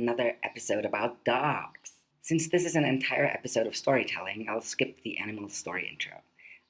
another episode about dogs. Since this is an entire episode of storytelling, I'll skip the animal story intro.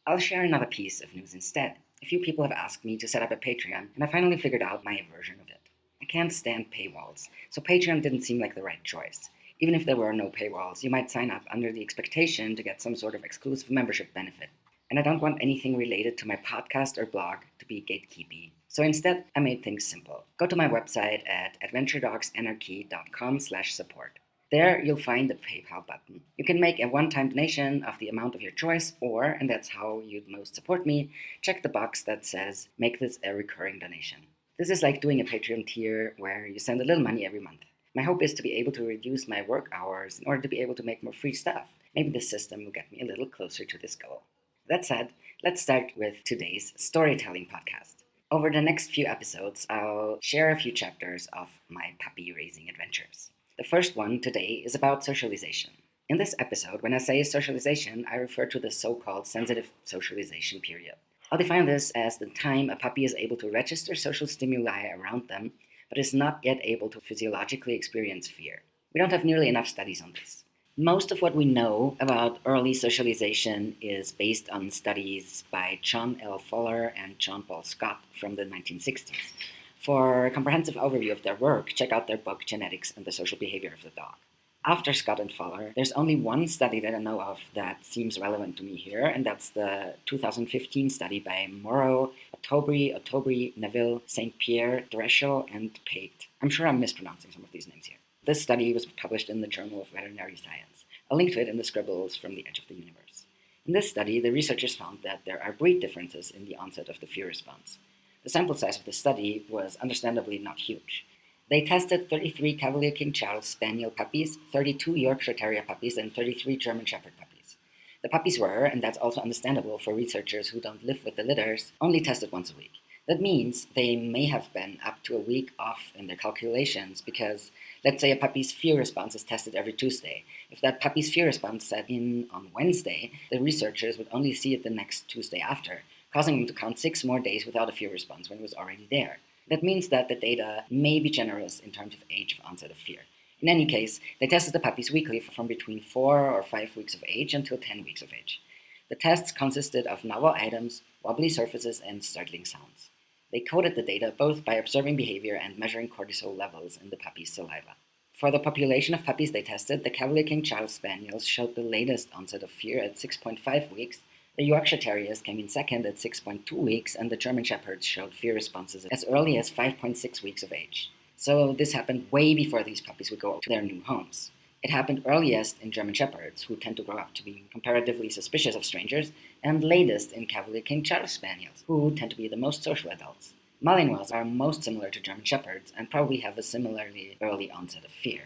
I'll share another piece of news instead. A few people have asked me to set up a Patreon, and I finally figured out my version of it. I can't stand paywalls, so Patreon didn't seem like the right choice. Even if there were no paywalls, you might sign up under the expectation to get some sort of exclusive membership benefit. And I don't want anything related to my podcast or blog to be gatekeepy. So instead, I made things simple. Go to my website at adventuredogsanarchy.com/support. There, you'll find the PayPal button. You can make a one-time donation of the amount of your choice, or, and that's how you'd most support me, check the box that says, make this a recurring donation. This is like doing a Patreon tier where you send a little money every month. My hope is to be able to reduce my work hours in order to be able to make more free stuff. Maybe this system will get me a little closer to this goal. That said, let's start with today's storytelling podcast. Over the next few episodes, I'll share a few chapters of my puppy raising adventures. The first one today is about socialization. In this episode, when I say socialization, I refer to the so-called sensitive socialization period. I'll define this as the time a puppy is able to register social stimuli around them, but is not yet able to physiologically experience fear. We don't have nearly enough studies on this. Most of what we know about early socialization is based on studies by John L. Fuller and John Paul Scott from the 1960s. For a comprehensive overview of their work, check out their book Genetics and the Social Behavior of the Dog. After Scott and Fuller, there's only one study that I know of that seems relevant to me here, and that's the 2015 study by Morrow, Ottobre, Neville, St-Pierre, Dreschel, and Pate. I'm sure I'm mispronouncing some of these names here. This study was published in the Journal of Veterinary Science. I'll link to it in the scribbles from the edge of the universe. In this study, the researchers found that there are breed differences in the onset of the fear response. The sample size of the study was understandably not huge. They tested 33 Cavalier King Charles Spaniel puppies, 32 Yorkshire Terrier puppies, and 33 German Shepherd puppies. The puppies were, and that's also understandable for researchers who don't live with the litters, only tested once a week. That means they may have been up to a week off in their calculations because, let's say, a puppy's fear response is tested every Tuesday. If that puppy's fear response set in on Wednesday, the researchers would only see it the next Tuesday after, causing them to count 6 more days without a fear response when it was already there. That means that the data may be generous in terms of age of onset of fear. In any case, they tested the puppies weekly from between 4 or 5 weeks of age until 10 weeks of age. The tests consisted of novel items, wobbly surfaces, and startling sounds. They coded the data both by observing behavior and measuring cortisol levels in the puppy's saliva. For the population of puppies they tested, the Cavalier King Charles Spaniels showed the latest onset of fear at 6.5 weeks, the Yorkshire Terriers came in second at 6.2 weeks, and the German Shepherds showed fear responses as early as 5.6 weeks of age. So this happened way before these puppies would go to their new homes. It happened earliest in German Shepherds, who tend to grow up to be comparatively suspicious of strangers, and latest in Cavalier King Charles Spaniels, who tend to be the most social adults. Malinois are most similar to German Shepherds and probably have a similarly early onset of fear.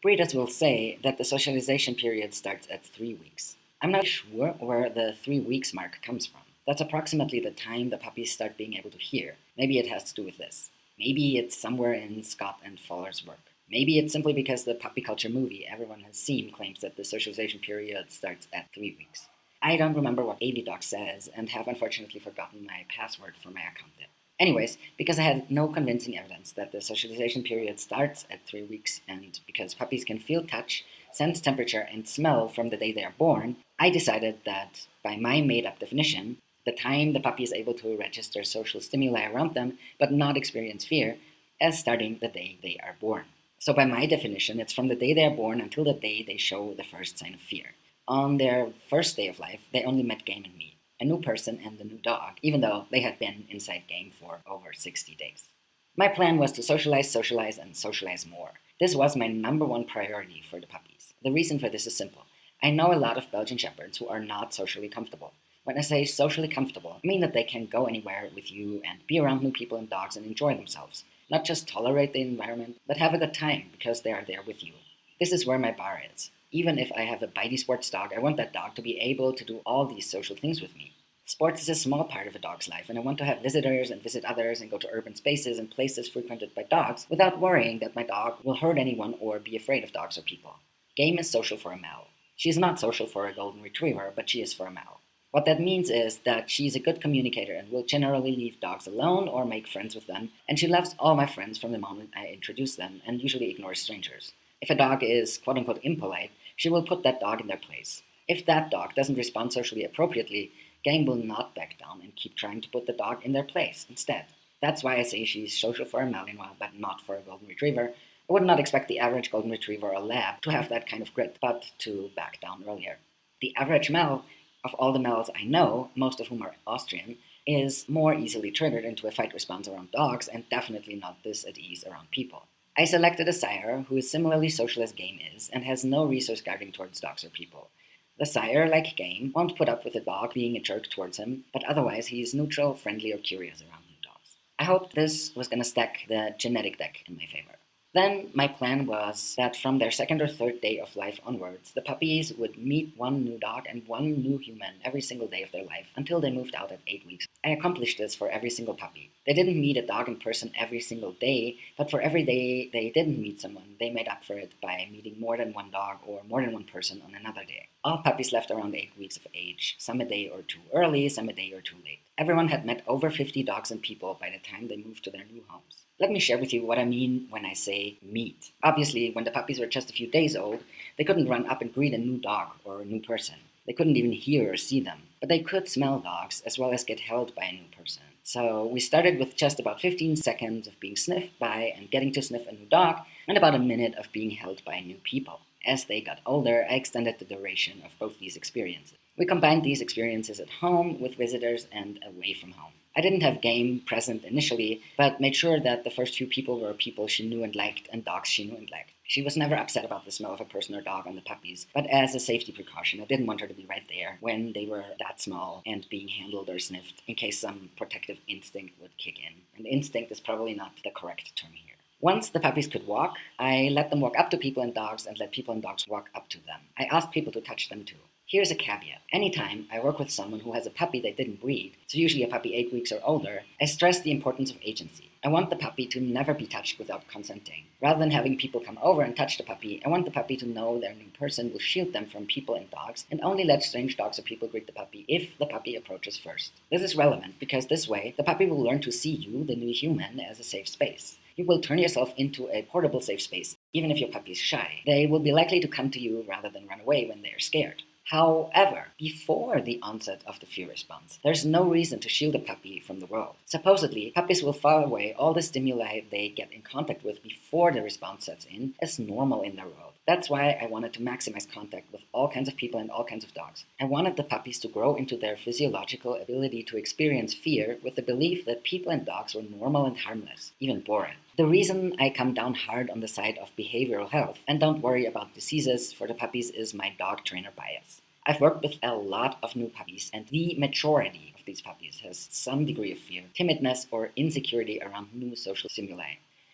Breeders will say that the socialization period starts at 3 weeks. I'm not sure where the 3 weeks mark comes from. That's approximately the time the puppies start being able to hear. Maybe it has to do with this. Maybe it's somewhere in Scott and Fuller's work. Maybe it's simply because the puppy culture movie everyone has seen claims that the socialization period starts at 3 weeks. I don't remember what AVDoc says and have unfortunately forgotten my password for my account there. Anyways, because I had no convincing evidence that the socialization period starts at 3 weeks, and because puppies can feel touch, sense temperature, and smell from the day they are born, I decided that, by my made-up definition, the time the puppy is able to register social stimuli around them but not experience fear, as starting the day they are born. So by my definition, it's from the day they are born until the day they show the first sign of fear. On their first day of life, they only met Game and me, a new person and a new dog, even though they had been inside Game for over 60 days. My plan was to socialize, and socialize more. This was my number one priority for the puppies. The reason for this is simple. I know a lot of Belgian Shepherds who are not socially comfortable. When I say socially comfortable, I mean that they can go anywhere with you and be around new people and dogs and enjoy themselves. Not just tolerate the environment, but have a good time because they are there with you. This is where my bar is. Even if I have a bitey sports dog, I want that dog to be able to do all these social things with me. Sports is a small part of a dog's life, and I want to have visitors and visit others and go to urban spaces and places frequented by dogs without worrying that my dog will hurt anyone or be afraid of dogs or people. Game is social for a Mal. She is not social for a golden retriever, but she is for a Mal. What that means is that she's a good communicator and will generally leave dogs alone or make friends with them, and she loves all my friends from the moment I introduce them and usually ignores strangers. If a dog is quote-unquote impolite, she will put that dog in their place. If that dog doesn't respond socially appropriately, game will not back down and keep trying to put the dog in their place instead. That's why I say she's social for a Malinois, but not for a Golden Retriever. I would not expect the average Golden Retriever or Lab to have that kind of grit, but to back down earlier. The average Mal, of all the Mals I know, most of whom are Austrian, is more easily triggered into a fight response around dogs and definitely not this at ease around people. I selected a sire who is similarly social as Game is and has no resource guarding towards dogs or people. The sire, like Game, won't put up with a dog being a jerk towards him, but otherwise he is neutral, friendly, or curious around new dogs. I hoped this was going to stack the genetic deck in my favor. Then my plan was that from their second or third day of life onwards, the puppies would meet one new dog and one new human every single day of their life until they moved out at 8 weeks. I accomplished this for every single puppy. They didn't meet a dog in person every single day, but for every day they didn't meet someone, they made up for it by meeting more than one dog or more than one person on another day. All puppies left around 8 weeks of age, some a day or two early, some a day or two late. Everyone had met over 50 dogs and people by the time they moved to their new homes. Let me share with you what I mean when I say meet. Obviously, when the puppies were just a few days old, they couldn't run up and greet a new dog or a new person. They couldn't even hear or see them, but they could smell dogs as well as get held by a new person. So we started with just about 15 seconds of being sniffed by and getting to sniff a new dog, and about a minute of being held by new people. As they got older, I extended the duration of both these experiences. We combined these experiences at home with visitors and away from home. I didn't have Game present initially, but made sure that the first few people were people she knew and liked and dogs she knew and liked. She was never upset about the smell of a person or dog on the puppies, but as a safety precaution, I didn't want her to be right there when they were that small and being handled or sniffed in case some protective instinct would kick in. And instinct is probably not the correct term here. Once the puppies could walk, I let them walk up to people and dogs and let people and dogs walk up to them. I asked people to touch them too. Here's a caveat. Anytime I work with someone who has a puppy they didn't breed, so usually a puppy 8 weeks or older, I stress the importance of agency. I want the puppy to never be touched without consenting. Rather than having people come over and touch the puppy, I want the puppy to know their new person will shield them from people and dogs and only let strange dogs or people greet the puppy if the puppy approaches first. This is relevant because this way, the puppy will learn to see you, the new human, as a safe space. You will turn yourself into a portable safe space, even if your puppy is shy. They will be likely to come to you rather than run away when they are scared. However, before the onset of the fear response, there's no reason to shield a puppy from the world. Supposedly, puppies will file away all the stimuli they get in contact with before the response sets in as normal in their world. That's why I wanted to maximize contact with all kinds of people and all kinds of dogs. I wanted the puppies to grow into their physiological ability to experience fear with the belief that people and dogs were normal and harmless, even boring. The reason I come down hard on the side of behavioral health and don't worry about diseases for the puppies is my dog trainer bias. I've worked with a lot of new puppies, and the majority of these puppies has some degree of fear, timidness, or insecurity around new social stimuli.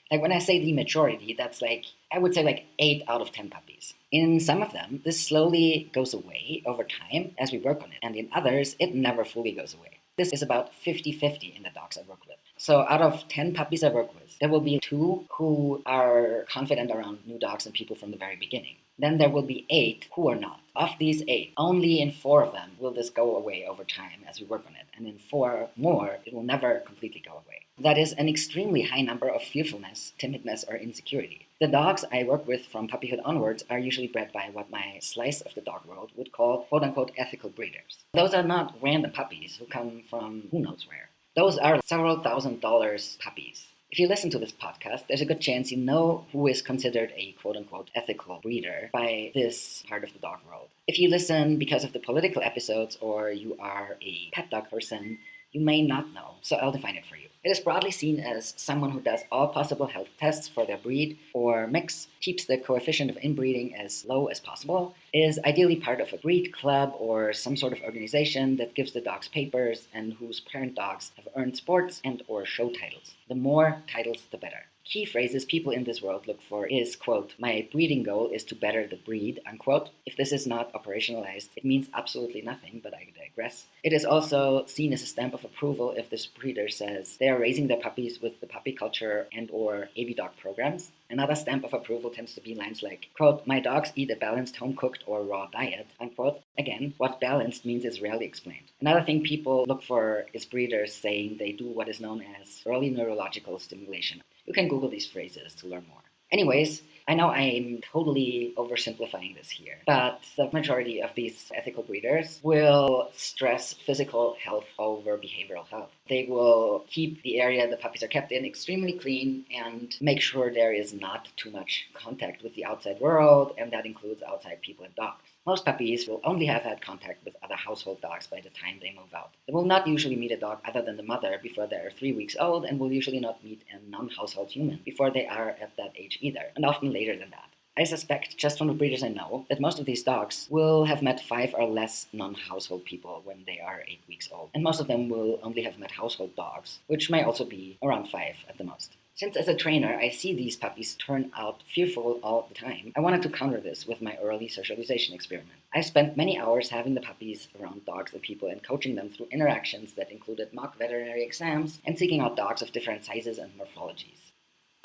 Like when I say the majority, that's I would say 8 out of 10 puppies. In some of them, this slowly goes away over time as we work on it, and in others, it never fully goes away. This is about 50-50 in the dogs I work with. So out of 10 puppies I work with, there will be 2 who are confident around new dogs and people from the very beginning. Then there will be 8 who are not. Of these 8, only in 4 of them will this go away over time as we work on it. And in 4 more, it will never completely go away. That is an extremely high number of fearfulness, timidness, or insecurity. The dogs I work with from puppyhood onwards are usually bred by what my slice of the dog world would call quote-unquote ethical breeders. Those are not random puppies who come from who knows where. Those are several $1,000s puppies. If you listen to this podcast, there's a good chance you know who is considered a quote-unquote ethical breeder by this part of the dog world. If you listen because of the political episodes or you are a pet dog person, you may not know, so I'll define it for you. It is broadly seen as someone who does all possible health tests for their breed or mix, keeps the coefficient of inbreeding as low as possible, is ideally part of a breed club or some sort of organization that gives the dogs papers and whose parent dogs have earned sports and or show titles. The more titles, the better. Key phrases people in this world look for is, quote, my breeding goal is to better the breed, unquote. If this is not operationalized, it means absolutely nothing, but I digress. It is also seen as a stamp of approval if this breeder says they are raising their puppies with the puppy culture and or AV dog programs. Another stamp of approval tends to be lines like, quote, my dogs eat a balanced home-cooked or raw diet, unquote. Again, what balanced means is rarely explained. Another thing people look for is breeders saying they do what is known as early neurological stimulation. You can Google these phrases to learn more. Anyways, I know I'm totally oversimplifying this here, but the majority of these ethical breeders will stress physical health over behavioral health. They will keep the area the puppies are kept in extremely clean and make sure there is not too much contact with the outside world, and that includes outside people and dogs. Most puppies will only have had contact with other household dogs by the time they move out. They will not usually meet a dog other than the mother before they are 3 weeks old, and will usually not meet a non-household human before they are at that age either, and often later than that. I suspect, just from the breeders I know, that most of these dogs will have met 5 or less non-household people when they are 8 weeks old, and most of them will only have met household dogs, which may also be around 5 at the most. Since as a trainer I see these puppies turn out fearful all the time, I wanted to counter this with my early socialization experiment. I spent many hours having the puppies around dogs and people and coaching them through interactions that included mock veterinary exams and seeking out dogs of different sizes and morphologies.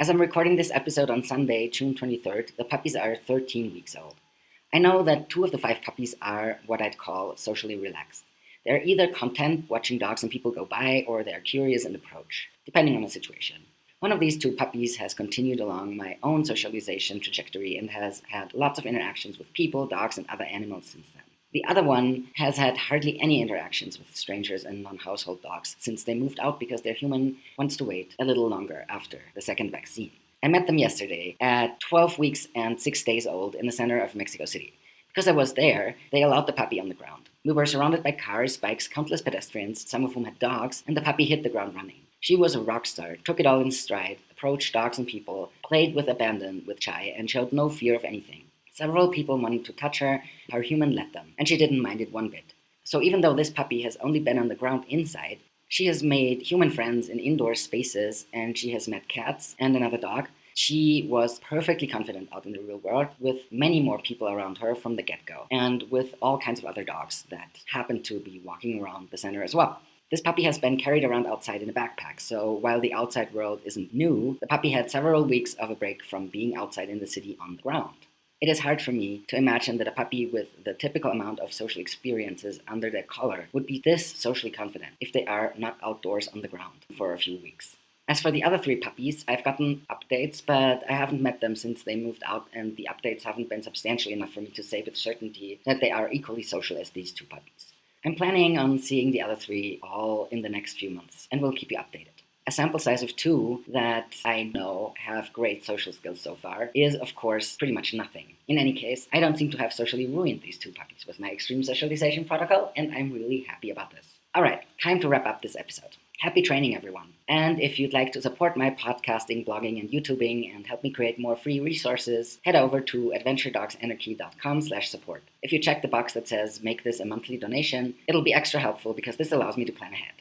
As I'm recording this episode on Sunday, June 23rd, the puppies are 13 weeks old. I know that 2 of the 5 puppies are what I'd call socially relaxed. They're either content watching dogs and people go by, or they're curious in approach, depending on the situation. One of these 2 puppies has continued along my own socialization trajectory and has had lots of interactions with people, dogs, and other animals since then. The other one has had hardly any interactions with strangers and non-household dogs since they moved out because their human wants to wait a little longer after the second vaccine. I met them yesterday at 12 weeks and 6 days old in the center of Mexico City. Because I was there, they allowed the puppy on the ground. We were surrounded by cars, bikes, countless pedestrians, some of whom had dogs, and the puppy hit the ground running. She was a rock star, took it all in stride, approached dogs and people, played with abandon with Chai, and showed no fear of anything. Several people wanted to touch her, our human let them, and she didn't mind it one bit. So even though this puppy has only been on the ground inside, she has made human friends in indoor spaces, and she has met cats and another dog. She was perfectly confident out in the real world, with many more people around her from the get-go, and with all kinds of other dogs that happened to be walking around the center as well. This puppy has been carried around outside in a backpack, so while the outside world isn't new, the puppy had several weeks of a break from being outside in the city on the ground. It is hard for me to imagine that a puppy with the typical amount of social experiences under their collar would be this socially confident if they are not outdoors on the ground for a few weeks. As for the other 3 puppies, I've gotten updates, but I haven't met them since they moved out, and the updates haven't been substantial enough for me to say with certainty that they are equally social as these 2 puppies. I'm planning on seeing the other 3 all in the next few months, and will keep you updated. A sample size of 2 that I know have great social skills so far is, of course, pretty much nothing. In any case, I don't seem to have socially ruined these 2 puppies with my extreme socialization protocol, and I'm really happy about this. Alright, time to wrap up this episode. Happy training, everyone. And if you'd like to support my podcasting, blogging, and YouTubing and help me create more free resources, head over to adventuredogsanarchy.com/support. If you check the box that says make this a monthly donation, it'll be extra helpful because this allows me to plan ahead.